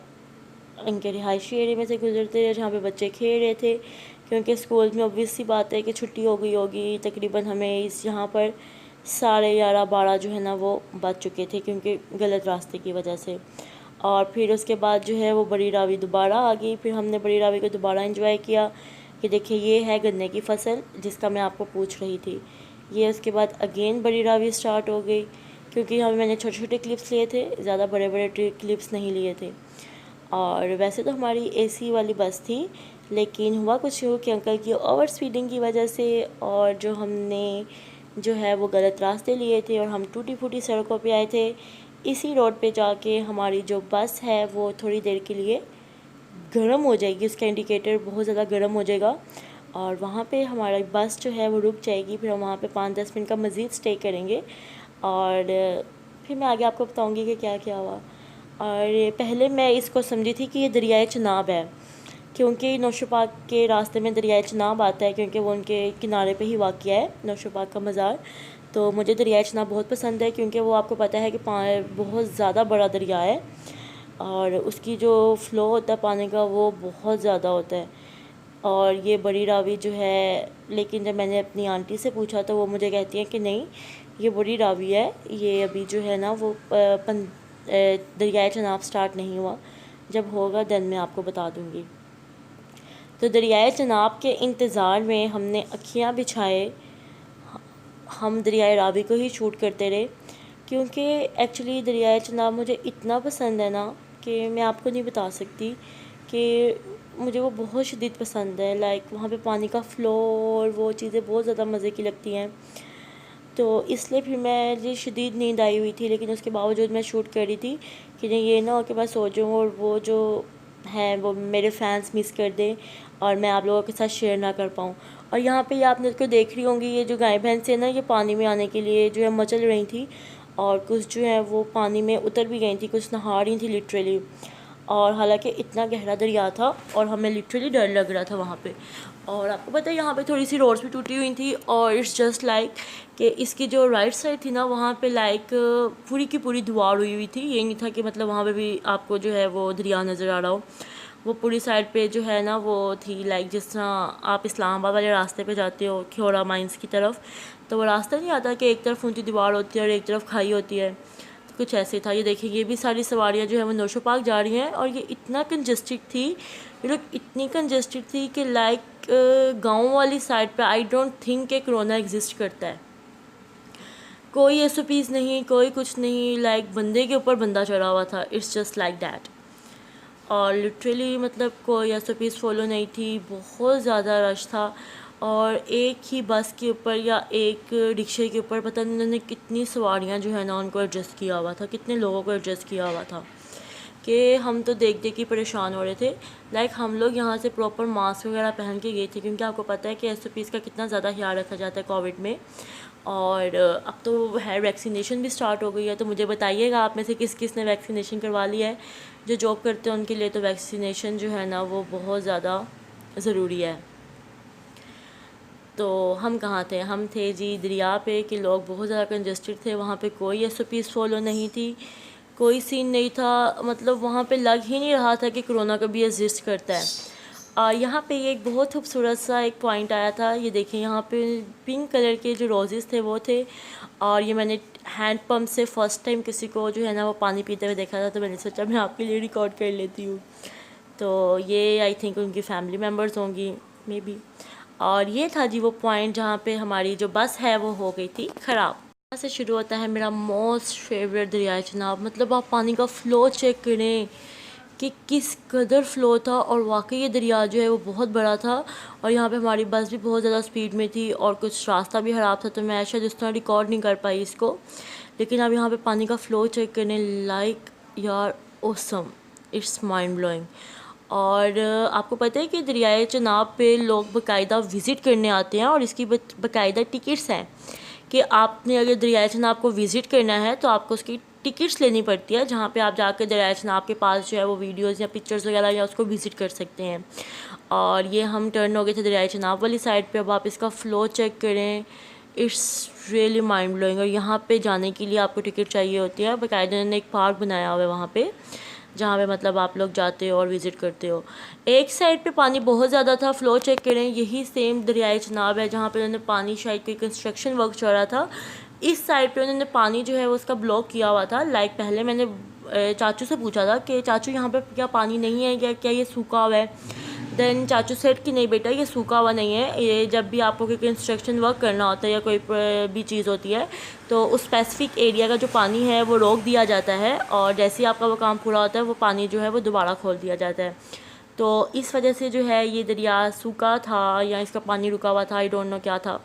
इनके रिहायशी एरिया में से गुजरते रहे जहाँ पे बच्चे खेल रहे थे, क्योंकि स्कूल में ऑब्वियस सी बात है कि छुट्टी हो गई होगी। तकरीबन हमें इस यहाँ पर 11:30-12 जो है ना वो बज चुके थे, क्योंकि गलत रास्ते की वजह से। और फिर उसके बाद जो है वो बड़ी रावी दोबारा आ गई। फिर हमने बड़ी रावी को दोबारा एंजॉय किया कि देखिए ये है गन्ने की फसल जिसका मैं आपको पूछ रही थी। ये उसके बाद अगेन बड़ी रावी स्टार्ट हो गई, क्योंकि यहाँ मैंने छोटे छोटे क्लिप्स लिए थे, ज़्यादा बड़े बड़े क्लिप्स नहीं लिए थे। और वैसे तो हमारी एसी वाली बस थी, लेकिन हुआ कुछ हो कि अंकल की ओवर स्पीडिंग की वजह से और जो हमने जो है वो गलत रास्ते लिए थे और हम टूटी फूटी सड़कों पे आए थे। इसी रोड पे जाके हमारी जो बस है वो थोड़ी देर के लिए गर्म हो जाएगी, उसका इंडिकेटर बहुत ज़्यादा गर्म हो जाएगा और वहाँ पे हमारी बस जो है वो रुक जाएगी। फिर हम वहाँ पे 5-10 मिनट का मज़ीद स्टे करेंगे और फिर मैं आगे आपको बताऊँगी कि क्या क्या हुआ। और पहले मैं इसको समझी थी कि ये दरियाए चनाब है, क्योंकि नौशेपाक के रास्ते में दरियाए चनाब आता है, क्योंकि वो उनके किनारे पे ही वाक़या है नौशेपाक का मज़ार। तो मुझे दरियाए चनाब बहुत पसंद है, क्योंकि वो आपको पता है कि बहुत ज़्यादा बड़ा दरिया है और उसकी जो फ़्लो होता है पानी का वो बहुत ज़्यादा होता है। और ये बड़ी रावी जो है, लेकिन जब मैंने अपनी आंटी से पूछा तो वो मुझे कहती हैं कि नहीं, ये बड़ी रावी है, ये अभी जो है ना वो दरियाए चनाब स्टार्ट नहीं हुआ, जब होगा देन मैं आपको बता दूँगी। तो दरियाए चनाब के इंतज़ार में हमने अखियाँ बिछाए, हम दरियाए रावी को ही शूट करते रहे, क्योंकि एक्चुअली दरियाए चनाब मुझे इतना पसंद है ना कि मैं आपको नहीं बता सकती कि मुझे वो बहुत शदीद पसंद है। लाइक वहाँ पे पानी का फ़्लो और वो चीज़ें बहुत ज़्यादा मज़े की लगती हैं। तो इसलिए फिर मुझे शदीद नींद आई हुई थी, लेकिन उसके बावजूद मैं शूट कर रही थी कि नहीं ये ना हो कि मैं सो जाऊँ और वो जो है वो मेरे फैंस मिस कर दें और मैं आप लोगों के साथ शेयर ना कर पाऊँ। और यहाँ पे आप को देख रही होंगी, ये जो गाय भैंस है ना, ये पानी में आने के लिए जो है मचल रही थी और कुछ जो है वो पानी में उतर भी गई थी, कुछ नहा रही थी लिटरली। और हालांकि इतना गहरा दरिया था और हमें लिटरली डर लग रहा था वहाँ पे। और आपको पता है यहाँ पे थोड़ी सी रोड्स भी टूटी हुई थी और इट्स जस्ट लाइक कि इसकी जो राइट साइड थी ना वहाँ पे लाइक पूरी की पूरी दीवार हुई हुई थी। ये नहीं था कि मतलब वहाँ पे भी आपको जो है वो दरिया नज़र आ रहा हो। वो पूरी साइड पे जो है ना वो थी लाइक जिस तरह आप इस्लामाबाद वाले रास्ते पे जाते हो ख्योरा माइंस की तरफ, तो वो रास्ता नहीं आता कि एक तरफ ऊँची दीवार होती है और एक तरफ खाई होती है, तो कुछ ऐसे था। ये देखिए ये भी सारी सवारियाँ जो है वो नौशेपाक जा रही हैं और ये इतना कंजस्टेड थी, ये लोग इतनी कंजस्टेड थी कि लाइक गाँव वाली साइड पे आई डोंट थिंक कि कोरोना एग्जिस्ट करता है। कोई एसओपीज़ नहीं, कोई कुछ नहीं, लाइक बंदे के ऊपर बंदा चढ़ा हुआ था, इट्स जस्ट लाइक दैट। और लिटरली मतलब कोई एसओपीज़ फॉलो नहीं थी, बहुत ज़्यादा रश था और एक ही बस के ऊपर या एक रिक्शे के ऊपर पता नहीं उन्होंने कितनी सवारियां जो है ना उनको एडजस्ट किया हुआ था, कितने लोगों को एडजस्ट किया हुआ था कि हम तो देख देख के परेशान हो रहे थे। लाइक हम लोग यहाँ से प्रॉपर मास्क वगैरह पहन के गए थे, क्योंकि आपको पता है कि एसओपीज़ का कितना ज़्यादा ख्याल रखा जाता है कोविड में। और अब तो है वैक्सीनेशन भी स्टार्ट हो गई है, तो मुझे बताइएगा आप में से किस किस ने वैक्सीनेशन करवा लिया है। जो जॉब करते हैं उनके लिए तो वैक्सीनेशन जो है ना वो बहुत ज़्यादा ज़रूरी है। तो हम कहाँ थे, हम थे जी दरिया पे कि लोग बहुत ज़्यादा कंजस्टेड थे, वहाँ पे कोई एसओपीज़ फॉलो नहीं थी, कोई सीन नहीं था, मतलब वहाँ पे लग ही नहीं रहा था कि कोरोना कभी एग्जिस्ट करता है। यहाँ पे एक बहुत खूबसूरत सा एक पॉइंट आया था, ये देखिए यहाँ पे पिंक कलर के जो रोज़ेज़ थे वो थे और ये मैंने हैंड पंप से फ़र्स्ट टाइम किसी को जो है ना वो पानी पीते हुए देखा था, तो मैंने सोचा मैं आपके लिए रिकॉर्ड कर लेती हूँ। तो ये आई थिंक उनकी फैमिली मेम्बर्स होंगी मे बी। और ये था जी वो पॉइंट जहाँ पे हमारी जो बस है वो हो गई थी ख़राब। यहाँ से शुरू होता है मेरा मोस्ट फेवरेट दरियाए चनाब। मतलब आप पानी का फ़्लो चेक करें कि किस कदर फ़्लो था और वाकई ये दरिया जो है वो बहुत बड़ा था। और यहाँ पे हमारी बस भी बहुत ज़्यादा स्पीड में थी और कुछ रास्ता भी ख़राब था, तो मैं शायद इस तरह रिकॉर्ड नहीं कर पाई इसको। लेकिन अब यहाँ पे पानी का फ़्लो चेक करने लाइक यार ऑसम, इट्स माइंड ब्लोइंग। और आपको पता है कि दरियाए चनाब पे लोग बाकायदा विज़िट करने आते हैं और इसकी बाकायदा टिकट्स हैं कि आपने अगर दरियाए चनाब को विज़िट करना है तो आपको उसकी टिकट्स लेनी पड़ती है, जहाँ पे आप जाकर दरियाए चनाब के पास जो है वो वीडियोज़ या पिक्चर्स वगैरह या उसको विज़िट कर सकते हैं। और ये हम टर्न हो गए थे दरियाए चनाब वाली साइड पे। अब आप इसका फ़्लो चेक करें, इट्स रियली माइंड ब्लोइंग। और यहाँ पे जाने के लिए आपको टिकट चाहिए होती है, बाकायदा उन्होंने एक पार्क बनाया हुआ है वहाँ पे जहाँ पे मतलब आप लोग जाते हो और विज़िट करते हो। एक साइड पे पानी बहुत ज़्यादा था, फ़्लो चेक करें, यही सेम दरियाए चनाब है जहाँ पे उन्होंने पानी शायद कोई कंस्ट्रक्शन वर्क चल रहा था। इस साइड पे उन्होंने पानी जो है वो उसका ब्लॉक किया हुआ था। लाइक पहले मैंने चाचू से पूछा था कि चाचू यहाँ पे क्या पानी नहीं है, क्या ये सूखा हुआ है। देन चाचू सेड कि नहीं बेटा ये सूखा हुआ नहीं है, ये जब भी आपको कोई कंस्ट्रक्शन वर्क करना होता है या कोई भी चीज़ होती है तो उस स्पेसिफिक एरिया का जो पानी है वो रोक दिया जाता है और जैसे ही आपका वो काम पूरा होता है वो पानी जो है वो दोबारा खोल दिया जाता है। तो इस वजह से जो है ये दरिया सूखा था या इसका पानी रुका हुआ था, आई डोंट नो क्या था।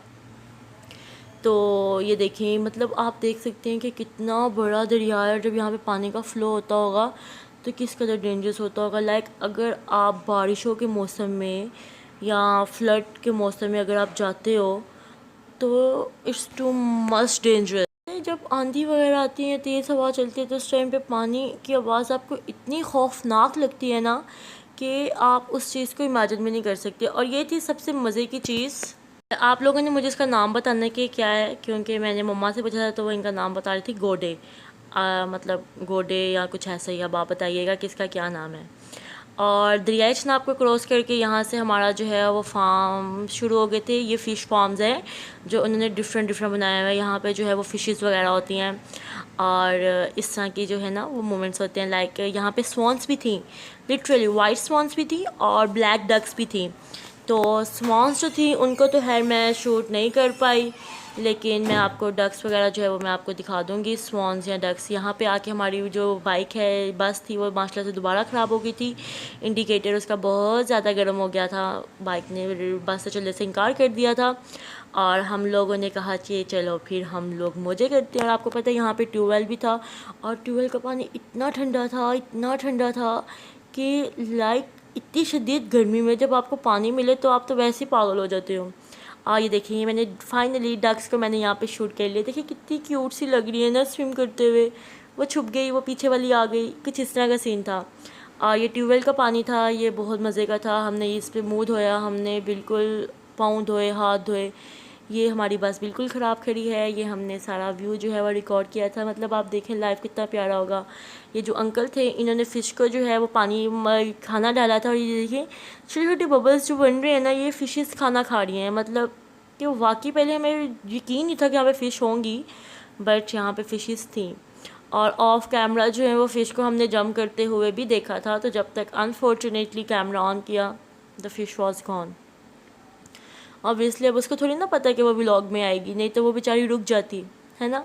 तो ये देखें, मतलब आप देख सकते हैं कि कितना बड़ा दरिया है। जब यहाँ पे पानी का फ़्लो होता होगा तो किस कदर डेंजरस होता होगा। लाइक अगर आप बारिशों के मौसम में या फ्लड के मौसम में अगर आप जाते हो तो इट्स टू मच डेंजरस। जब आंधी वगैरह आती है, तेज़ हवा चलती है, तो उस टाइम पे पानी की आवाज़ आपको इतनी खौफनाक लगती है ना कि आप उस चीज़ को इमेजिन भी नहीं कर सकते। और ये थी सबसे मज़े की चीज़। आप लोगों ने मुझे इसका नाम बताने के क्या है, क्योंकि मैंने मम्मा से पूछा था तो वो इनका नाम बता रही थी गोडे। मतलब गोडे या कुछ ऐसा ही। अब आप बताइएगा कि इसका क्या नाम है। और दरियाई चनाब को क्रॉस करके यहाँ से हमारा जो है वो फार्म शुरू हो गए थे। ये फ़िश फार्म्स हैं जो उन्होंने डिफरेंट बनाया हुआ है। यहाँ पे जो है वो फ़िशेस वगैरह होती हैं और इस तरह की जो है ना वो मोमेंट्स होते हैं। लाइक यहाँ पे स्वॉन्स भी थी, लिटरली वाइट स्वॉन्स भी थी और ब्लैक डक्स भी थी। तो स्वॉन्स जो थी उनको तो खैर मैं शूट नहीं कर पाई, लेकिन मैं आपको डक्स वगैरह जो है वो मैं आपको दिखा दूँगी। स्वॉन्स या डक्स। यहाँ पे आके हमारी जो बाइक है, बस थी, वो माशाल्लाह से दोबारा ख़राब हो गई थी। इंडिकेटर उसका बहुत ज़्यादा गर्म हो गया था। बाइक ने बस से चलने से इनकार कर दिया था और हम लोगों ने कहा कि चलो फिर हम लोग मज़े करते हैं। और आपको पता है यहाँ पे ट्यूबवेल भी था और ट्यूबवेल का पानी इतना ठंडा था, इतना ठंडा था कि लाइक इतनी शदीद गर्मी में जब आपको पानी मिले तो आप तो वैसे ही पागल हो जाते हो। ये देखिए, मैंने फाइनली डक्स को मैंने यहाँ पे शूट कर लिया। देखिए कितनी क्यूट सी लग रही है ना स्विम करते हुए। वो छुप गई, वो पीछे वाली आ गई, कुछ इस तरह का सीन था। ये ट्यूबवेल का पानी था, ये बहुत मज़े का था। हमने इस पर मुँह धोया, हमने बिल्कुल पाँव धोए, हाथ धोए। ये हमारी बस बिल्कुल ख़राब खड़ी है। ये हमने सारा व्यू जो है वो रिकॉर्ड किया था। मतलब आप देखें लाइव कितना प्यारा होगा। ये जो अंकल थे इन्होंने फ़िश को जो है वो पानी खाना डाला था और ये देखिए छोटे छोटे बबल्स जो बन रहे हैं ना, ये फ़िशेस खाना खा रही हैं। मतलब कि वाकई पहले हमें यकीन नहीं था कि यहाँ पे फ़िश होंगी, बट यहाँ पे फ़िशेस थी। और ऑफ कैमरा जो है वो फ़िश को हमने जंप करते हुए भी देखा था। तो जब तक अनफॉर्चुनेटली कैमरा ऑन किया the fish was gone. Obviously अब उसको थोड़ी ना पता कि वो व्लॉग में आएगी, नहीं तो वो बेचारी रुक जाती है ना।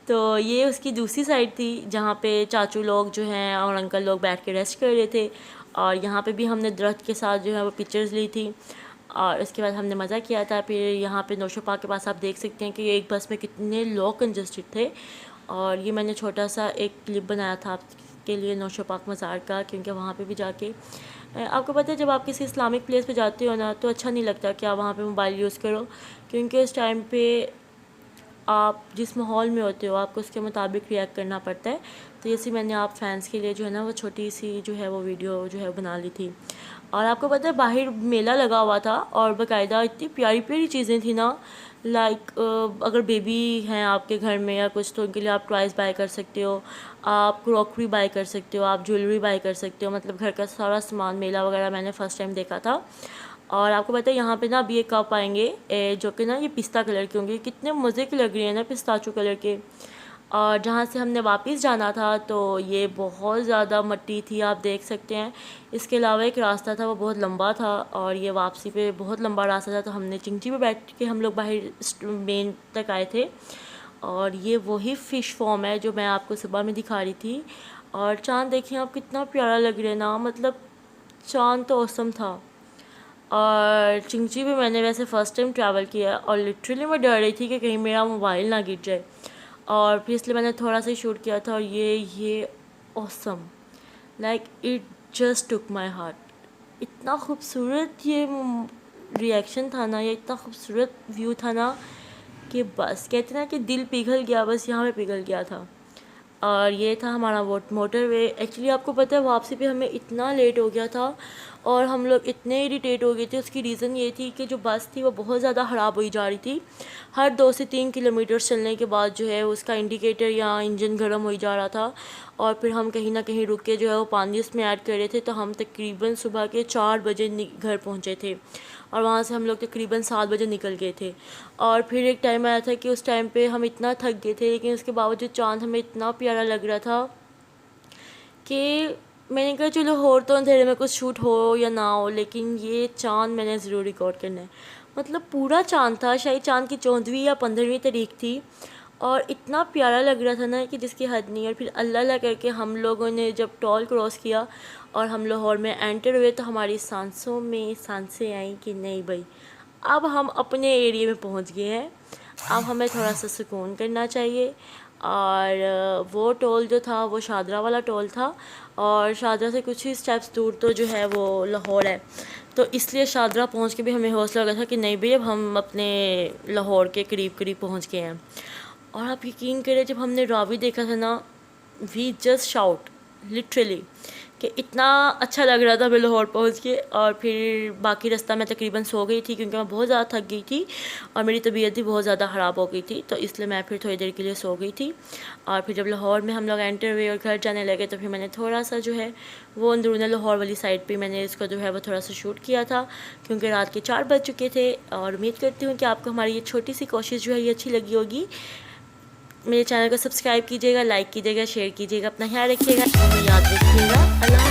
तो ये उसकी दूसरी साइड थी जहाँ पे चाचू लोग जो हैं और अंकल लोग बैठ के रेस्ट कर रहे थे। और यहाँ पे भी हमने दरख्त के साथ जो है वो पिक्चर्स ली थी और उसके बाद हमने मज़ा किया था। फिर यहाँ पे नौशो पार्क के पास आप देख सकते हैं कि एक बस में कितने लोग कंजस्टेड थे। और ये मैंने छोटा सा एक क्लिप बनाया था आपके लिए नौशो पार्क मज़ार का, क्योंकि वहाँ पे भी जाके आपको पता है जब आप किसी इस्लामिक प्लेस पे जाते हो ना तो अच्छा नहीं लगता कि आप वहाँ पे मोबाइल यूज़ करो, क्योंकि उस टाइम पे आप जिस माहौल में होते हो आपको उसके मुताबिक रिएक्ट करना पड़ता है। तो जैसे मैंने आप फैंस के लिए जो है ना वो छोटी सी जो है वो वीडियो जो है बना ली थी। और आपको पता है बाहर मेला लगा हुआ था और बाकायदा इतनी प्यारी प्यारी चीज़ें थी ना। लाइक अगर बेबी हैं आपके घर में या कुछ तो उनके लिए आप टॉयज़ बाय कर सकते हो, आप क्रॉकरी बाय कर सकते हो, आप ज्वेलरी बाय कर सकते हो। मतलब घर का सारा सामान मेला वगैरह मैंने फ़र्स्ट टाइम देखा था। और आपको पता है यहाँ पे ना अभी एक कप आएंगे जो कि ना ये पिस्ता कलर के होंगे। कितने मज़े के लग रहे हैं ना पिस्ताचू कलर के। और जहाँ से हमने वापस जाना था तो ये बहुत ज़्यादा मट्टी थी, आप देख सकते हैं। इसके अलावा एक रास्ता था वो बहुत लंबा था और ये वापसी पे बहुत लंबा रास्ता था। तो हमने चिंची पे बैठ के हम लोग बाहर मेन तक आए थे। और ये वही फ़िश फॉर्म है जो मैं आपको सुबह में दिखा रही थी। और चाँद देखिए आप कितना प्यारा लग रहा है ना, मतलब चाँद तो औसम था। और चिंची भी मैंने वैसे फ़र्स्ट टाइम ट्रैवल किया और लिटरली मैं डर रही थी कि कहीं मेरा मोबाइल ना गिर जाए। और फिर इसलिए मैंने थोड़ा सा ही शूट किया था। और ये awesome, like it just took my heart. इतना खूबसूरत ये रिएक्शन था ना, ये इतना खूबसूरत व्यू था ना कि बस कहते ना कि दिल पिघल गया, बस यहाँ पे पिघल गया था। और ये था हमारा वो मोटरवे। एक्चुअली आपको पता है वापसी पे हमें इतना लेट हो गया था और हम लोग इतने इरिटेट हो गए थे। उसकी रीज़न ये थी कि जो बस थी वो बहुत ज़्यादा ख़राब हुई जा रही थी। हर 2 से 3 किलोमीटर चलने के बाद जो है उसका इंडिकेटर या इंजन गर्म हो जा रहा था। और फिर हम कहीं ना कहीं रुक के जो है वो पानी उसमें ऐड कर रहे थे। तो हम तकरीबन सुबह के 4 बजे घर पहुँचे थे और वहाँ से हम लोग तकरीबन 7 बजे निकल गए थे। और फिर एक टाइम आया था कि उस टाइम पे हम इतना थक गए थे, लेकिन उसके बावजूद चाँद हमें इतना प्यारा लग रहा था कि मैंने कहा चलो और तो अंधेरे में कुछ शूट हो या ना हो, लेकिन ये चाँद मैंने ज़रूर रिकॉर्ड करना है। मतलब पूरा चाँद था, शायद चाँद की 14वीं या 15वीं तारीख थी और इतना प्यारा लग रहा था ना कि जिसकी हद नहीं। और फिर अल्लाह अल्लाह करके हम लोगों ने जब टॉल क्रॉस किया और हम लाहौर में एंटर हुए तो हमारी सांसों में सांसें आई कि नहीं भाई अब हम अपने एरिया में पहुंच गए हैं, अब हमें थोड़ा सा सुकून करना चाहिए। और वो टोल जो था वो शादरा वाला टोल था, और शादरा से कुछ ही स्टेप्स दूर तो जो है वो लाहौर है। तो इसलिए शादरा पहुंच के भी हमें हौसला लगा था कि नहीं भई अब हम अपने लाहौर के करीब करीब पहुंच गए हैं। और आप यकीन करें, जब हमने रावी देखा था ना, वी जस्ट शाउट लिटरली कि इतना अच्छा लग रहा था मैं लाहौर पहुँच के। और फिर बाकी रास्ता मैं तकरीबन सो गई थी क्योंकि मैं बहुत ज़्यादा थक गई थी और मेरी तबीयत भी बहुत ज़्यादा ख़राब हो गई थी, तो इसलिए मैं फिर थोड़ी देर के लिए सो गई थी। और फिर जब लाहौर में हम लोग एंटर हुए और घर जाने लगे तो फिर मैंने थोड़ा सा जो है वो अंदरूनी लाहौर वाली साइड पर मैंने इसको जो है वो थोड़ा सा शूट किया था, क्योंकि रात के 4 बज चुके थे। और उम्मीद करती हूँ कि आपको हमारी ये छोटी सी कोशिश जो है ये अच्छी लगी होगी। मेरे चैनल को सब्सक्राइब कीजिएगा, लाइक कीजिएगा, शेयर कीजिएगा, अपना ख्याल रखिएगा, याद रखिएगा। अल्लाह।